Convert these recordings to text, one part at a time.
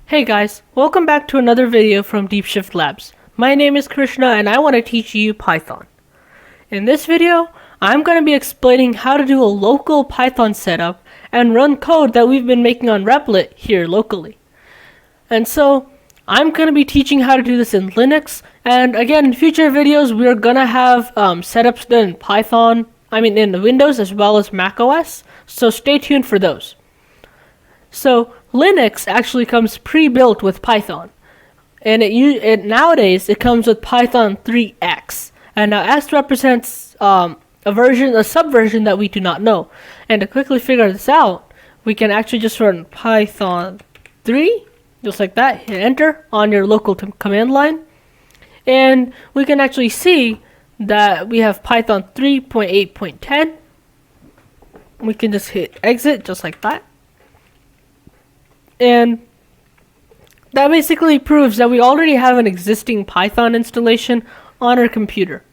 Hey guys, welcome back to another video from Deep Shift Labs. My name is Krishna and I want to teach you Python. In this video, I'm going to be explaining how to do a local Python setup and run code that we've been making on Replit here locally. And so, I'm going to be teaching how to do this in Linux, and again, in future videos, we're going to have setups done in Python, in Windows as well as Mac OS, so stay tuned for those. So Linux actually comes pre-built with Python, and nowadays it comes with Python 3x. And now X represents a subversion that we do not know. And to quickly figure this out, we can actually just run Python 3, just like that. Hit enter on your local command line, and we can actually see that we have Python 3.8.10. We can just hit exit just like that. And that basically proves that we already have an existing Python installation on our computer.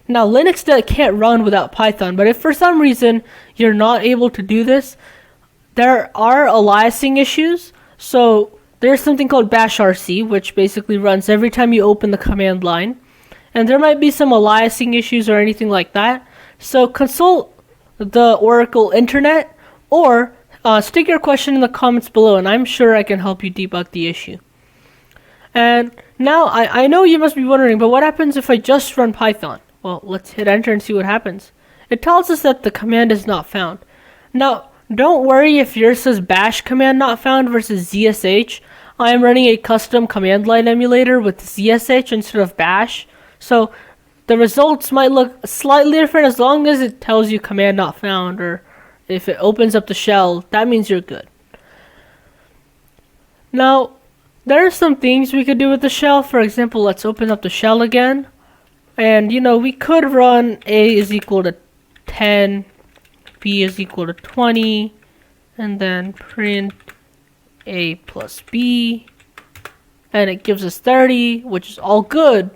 Now, Linux can't run without Python, but if for some reason you're not able to do this, there are aliasing issues. So there's something called bashrc, which basically runs every time you open the command line. And there might be some aliasing issues or anything like that. So consult the Oracle Internet, or stick your question in the comments below, and I'm sure I can help you debug the issue. And now, I know you must be wondering, but what happens if I just run Python? Well, let's hit enter and see what happens. It tells us that the command is not found. Now, don't worry if yours says bash command not found versus zsh. I am running a custom command line emulator with zsh instead of bash, so the results might look slightly different as long as it tells you command not found, or if it opens up the shell, that means you're good. Now, there are some things we could do with the shell. For example, let's open up the shell again. And, we could run a is equal to 10, b is equal to 20, and then print a plus b. And it gives us 30, which is all good.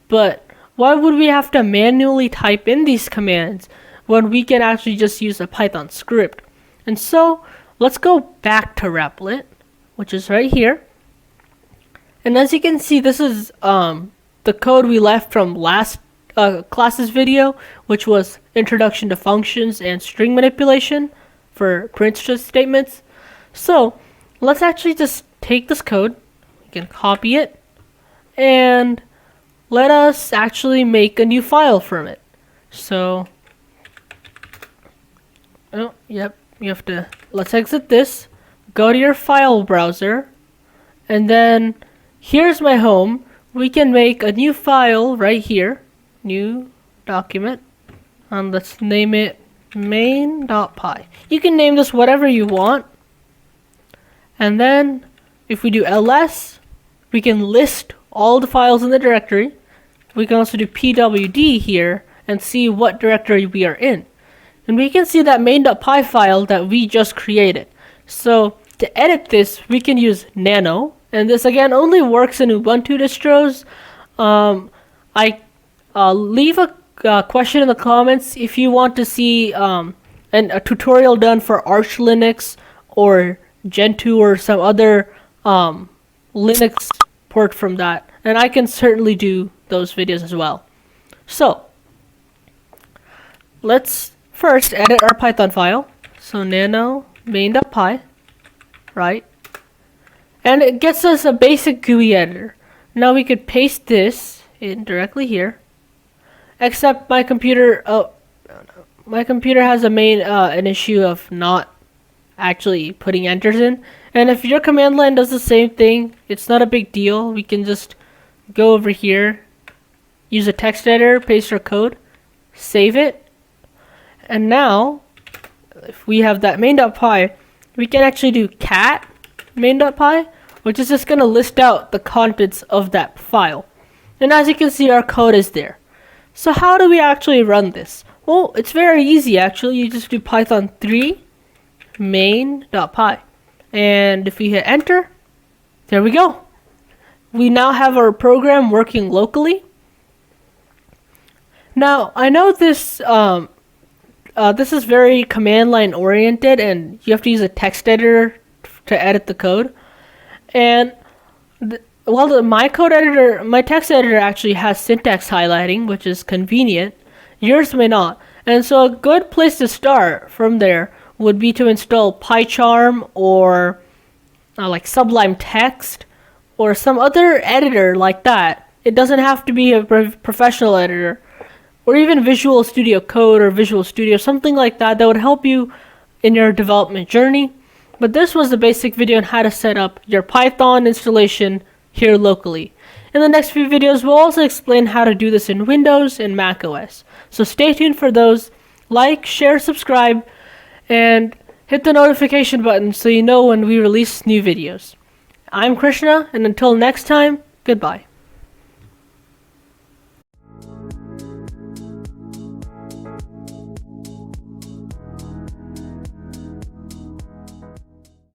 But why would we have to manually type in these commands when we can actually just use a Python script? And so, let's go back to Replit, which is right here. And as you can see, this is the code we left from last class's video, which was introduction to functions and string manipulation for print statements. So, let's actually just take this code, we can copy it, and let us actually make a new file from it. So, let's exit this, go to your file browser, and then here's my home. We can make a new file right here, new document, and let's name it main.py. You can name this whatever you want. And then if we do ls, we can list all the files in the directory. We can also do pwd here and see what directory we are in. And we can see that main.py file that we just created. So to edit this, we can use nano. And this again only works in Ubuntu distros. Leave a question in the comments if you want to see a tutorial done for Arch Linux or Gentoo or some other Linux port from that. And I can certainly do those videos as well. So let's first edit our Python file. So nano main.py, right? And it gets us a basic GUI editor. Now we could paste this in directly here. Except my computer has an issue of not actually putting enters in. And if your command line does the same thing, it's not a big deal. We can just go over here, use a text editor, paste our code, save it. And now, if we have that main.py, we can actually do cat main.py, which is just going to list out the contents of that file. And as you can see, our code is there. So how do we actually run this? Well, it's very easy actually. You just do python 3 main.py. And if we hit enter, there we go. We now have our program working locally. Now, I know this this is very command line oriented, and you have to use a text editor to edit the code. And my text editor actually has syntax highlighting, which is convenient. Yours may not. And so a good place to start from there would be to install PyCharm or like Sublime Text or some other editor like that. It doesn't have to be a professional editor, or even Visual Studio Code or Visual Studio, something like that would help you in your development journey. But this was the basic video on how to set up your Python installation here locally. In the next few videos, we'll also explain how to do this in Windows and Mac OS. So stay tuned for those. Like, share, subscribe, and hit the notification button so you know when we release new videos. I'm Krishna, and until next time, goodbye.